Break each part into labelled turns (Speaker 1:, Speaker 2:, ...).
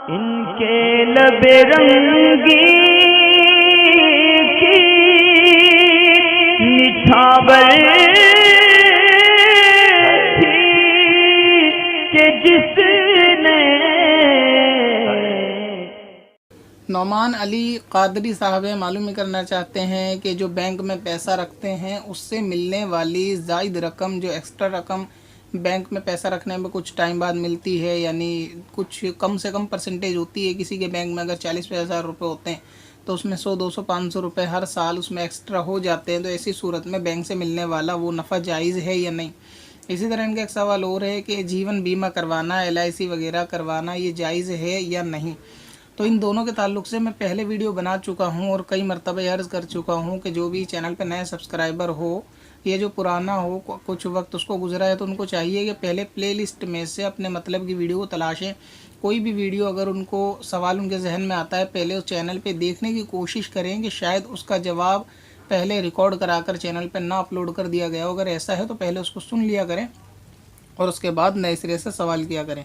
Speaker 1: इनके लबे रंगी की निछावर थी कि जिसने
Speaker 2: नौमान अली कादरी साहब मालूम करना चाहते हैं कि जो बैंक में पैसा रखते हैं उससे मिलने वाली ज़ायद रकम, जो एक्स्ट्रा रकम बैंक में पैसा रखने में कुछ टाइम बाद मिलती है, यानी कुछ कम से कम परसेंटेज होती है। किसी के बैंक में अगर 40-50 रुपये होते हैं तो उसमें 100, 200, 500 रुपये हर साल उसमें एक्स्ट्रा हो जाते हैं। तो ऐसी सूरत में बैंक से मिलने वाला वो नफ़ा जायज़ है या नहीं। इसी तरह इनका एक सवाल और है कि जीवन बीमा करवाना, LIC वगैरह करवाना ये जायज़ है या नहीं। तो इन दोनों के ताल्लुक़ से मैं पहले वीडियो बना चुका हूं और कई मरतबा अर्ज़ कर चुका हूं कि जो भी चैनल पे नए सब्सक्राइबर हो या जो पुराना हो, कुछ वक्त उसको गुजरा है, तो उनको चाहिए कि पहले प्लेलिस्ट में से अपने मतलब की वीडियो को तलाशें। कोई भी वीडियो अगर उनको सवाल उनके जहन में आता है, पहले उस चैनल पे देखने की कोशिश करें कि शायद उसका जवाब पहले रिकॉर्ड कराकर चैनल पर ना अपलोड कर दिया गया हो। अगर ऐसा है तो पहले उसको सुन लिया करें और उसके बाद नए सिरे से सवाल किया करें।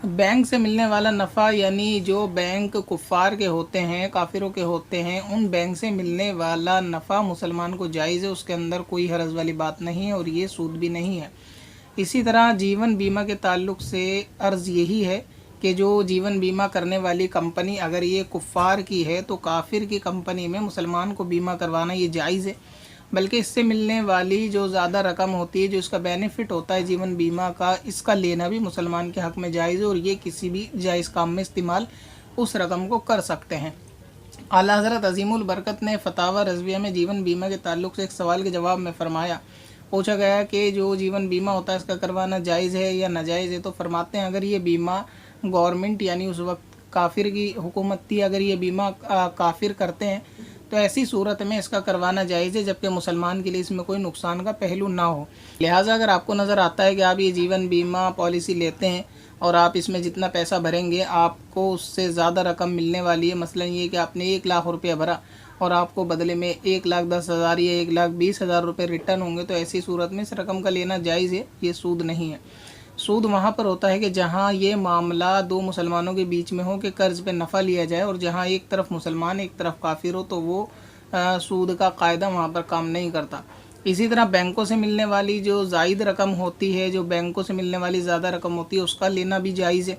Speaker 2: बैंक से मिलने वाला नफ़ा, यानी जो बैंक कुफ़ार के होते हैं, काफिरों के होते हैं, उन बैंक से मिलने वाला नफ़ा मुसलमान को जायज़ है, उसके अंदर कोई हरज वाली बात नहीं है और ये सूद भी नहीं है। इसी तरह जीवन बीमा के ताल्लुक़ से अर्ज़ यही है कि जो जीवन बीमा करने वाली कंपनी अगर ये कुफ़ार की है तो काफिर की कंपनी में मुसलमान को बीमा करवाना ये जायज़ है। बल्कि इससे मिलने वाली जो ज़्यादा रकम होती है, जो इसका बेनिफिट होता है जीवन बीमा का, इसका लेना भी मुसलमान के हक़ में जायज़ है और ये किसी भी जायज़ काम में इस्तेमाल उस रकम को कर सकते हैं। आला हज़रत अज़ीमुल बरकत ने फतावा रज़विया में जीवन बीमा के ताल्लुक़ से एक सवाल के जवाब में फ़रमाया, पूछा गया कि जो जीवन बीमा होता है इसका करवाना जायज़ है या नाजायज़ है। तो फरमाते हैं अगर ये बीमा गवर्नमेंट यानी उस वक्त काफिर की हुकूमत थी, अगर ये बीमा काफिर करते हैं तो ऐसी सूरत में इसका करवाना जायज़ है, जबकि मुसलमान के लिए इसमें कोई नुकसान का पहलू ना हो। लिहाजा अगर आपको नज़र आता है कि आप ये जीवन बीमा पॉलिसी लेते हैं और आप इसमें जितना पैसा भरेंगे आपको उससे ज़्यादा रकम मिलने वाली है, मसलन ये कि आपने 1 लाख रुपया भरा और आपको बदले में 1,10,000 या 1,20,000 रुपये रिटर्न होंगे, तो ऐसी सूरत में इस रकम का लेना जायज़ है, ये सूद नहीं है। सूद वहाँ पर होता है कि जहाँ ये मामला दो मुसलमानों के बीच में हो कि कर्ज़ पे नफ़ा लिया जाए और जहाँ एक तरफ मुसलमान एक तरफ काफिर हो, तो वो सूद का कायदा वहाँ पर काम नहीं करता। इसी तरह बैंकों से मिलने वाली जो ज़ायद रकम होती है, जो बैंकों से मिलने वाली ज़्यादा रकम होती है, उसका लेना भी जायज़ है।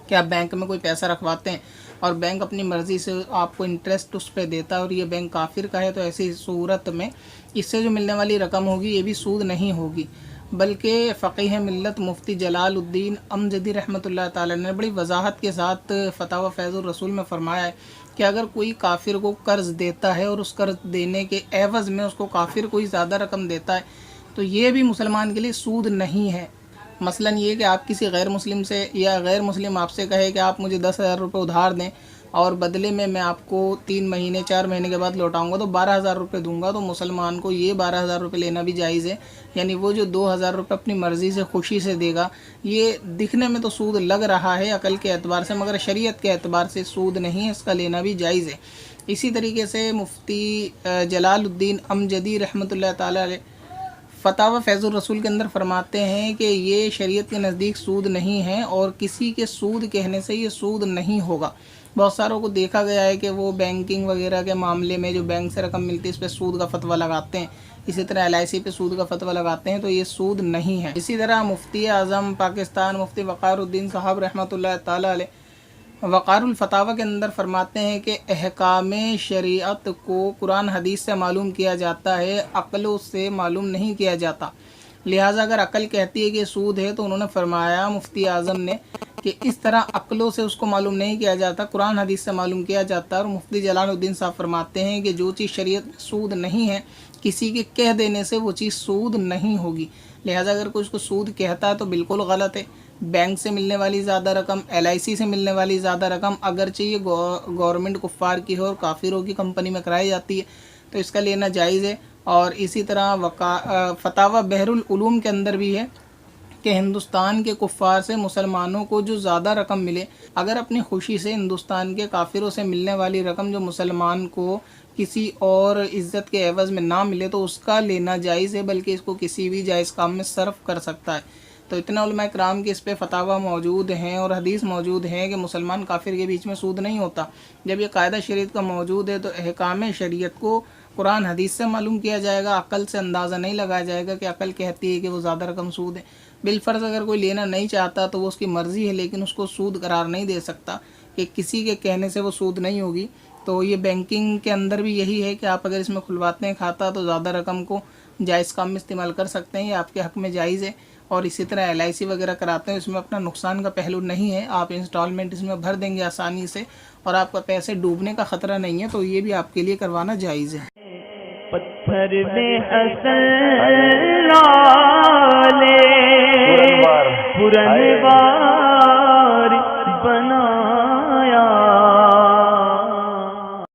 Speaker 2: कि आप बैंक में कोई पैसा रखवाते हैं और बैंक अपनी मर्ज़ी से आपको इंटरेस्ट उस पर देता है और ये बैंक काफिर का है, तो ऐसी सूरत में इससे जो मिलने वाली रकम होगी ये भी सूद नहीं होगी। बल्कि फ़क़ीह मिल्लत मुफ्ती जलालुद्दीन अमजदी रहमतुल्लाह ताला ने बड़ी वजाहत के साथ फतावा फैज़ुर रसूल में फ़रमाया है कि अगर कोई काफिर को कर्ज़ देता है और उस कर्ज़ देने के एवज़ में उसको काफिर कोई ज़्यादा रकम देता है तो ये भी मुसलमान के लिए सूद नहीं है। मसलन ये कि आप किसी गैर मुस्लिम से या गैर मुस्लिम आपसे कहे कि आप मुझे 10,000 रुपये उधार दें और बदले में मैं आपको 3 महीने 4 महीने के बाद लौटाऊंगा तो 12,000 रुपये दूंगा, तो मुसलमान को ये 12,000 रुपये लेना भी जायज़ है। यानी वो जो 2,000 रुपये अपनी मर्ज़ी से खुशी से देगा, ये दिखने में तो सूद लग रहा है अकल के एतबार से, मगर शरीयत के एतबार से सूद नहीं है, इसका लेना भी जायज़ है। इसी तरीके से मुफ्ती जलालुद्दीन अमजदी रहमतुल्लाह ताला अलैह फतावा फैज़ुर रसूल के अंदर फरमाते हैं कि ये शरीयत के नज़दीक सूद नहीं है और किसी के सूद कहने से ये सूद नहीं होगा। बहुत सारों को देखा गया है कि वो बैंकिंग वगैरह के मामले में जो बैंक से रकम मिलती है इस पर सूद का फतवा लगाते हैं, इसी तरह LIC पे सूद का फतवा लगाते हैं, तो ये सूद नहीं है। इसी तरह मुफ्ती आज़म पाकिस्तान मुफ्ती वक़ारुद्दीन साहब रहमतुल्लाह ताला अलैह वक़ारुल फ़तावा के अंदर फरमाते हैं कि अहकाम शरीयत को कुरान हदीस से मालूम किया जाता है, अक़लों से मालूम नहीं किया जाता। लिहाजा अगर अक़ल कहती है कि सूद है तो उन्होंने फरमाया मुफ्ती आज़म ने कि इस तरह अक़लों से उसको मालूम नहीं किया जाता, कुरान हदीस से मालूम किया जाता है। और मुफ्ती जलालुद्दीन साहब फरमाते हैं कि जो चीज़ शरीयत में सूद नहीं है किसी के कह देने से वो चीज़ सूद नहीं होगी। लिहाजा अगर कोई उसको सूद कहता है तो बिल्कुल गलत है। बैंक से मिलने वाली ज़्यादा रकम, LIC से मिलने वाली ज़्यादा रकम अगरचे ये गवर्नमेंट कुफ़ार की हो और काफिरों की कंपनी में कराई जाती है तो इसका लेना जायज़ है। और इसी तरह फतावा बहरुल उलूम के अंदर भी है कि हिंदुस्तान के कुफ़ार से मुसलमानों को जो ज़्यादा रकम मिले, अगर अपनी खुशी से हिंदुस्तान के काफिरों से मिलने वाली रकम जो मुसलमान को किसी और इज़्ज़त के एवज़ में ना मिले तो उसका लेना जायज़ है, बल्कि इसको किसी भी जायज़ काम में सर्फ कर सकता है। तो इतना उलमा इकराम के इस पे फतावा मौजूद हैं और हदीस मौजूद हैं कि मुसलमान काफिर के बीच में सूद नहीं होता। जब ये कायदा शरीयत का मौजूद है तो अहकाम शरीयत को कुरान हदीस से मालूम किया जाएगा, अकल से अंदाज़ा नहीं लगाया जाएगा कि अकल कहती है कि वो ज़्यादा रकम सूद है। बिलफर्ज अगर कोई लेना नहीं चाहता तो वो उसकी मर्ज़ी है, लेकिन उसको सूद करार नहीं दे सकता कि किसी के कहने से वो सूद नहीं होगी। तो ये बैंकिंग के अंदर भी यही है कि आप अगर इसमें खुलवाते हैं खाता तो ज़्यादा रकम को जायज़ काम में इस्तेमाल कर सकते हैं, ये आपके हक़ में जायज़ है। और इसी तरह LIC वगैरह कराते हैं, इसमें अपना नुकसान का पहलू नहीं है, आप इंस्टॉलमेंट इसमें भर देंगे आसानी से और आपका पैसे डूबने का ख़तरा नहीं है, तो ये भी आपके लिए करवाना जायज़ है।
Speaker 1: पत्थर में हसन लाले पुरनवार बना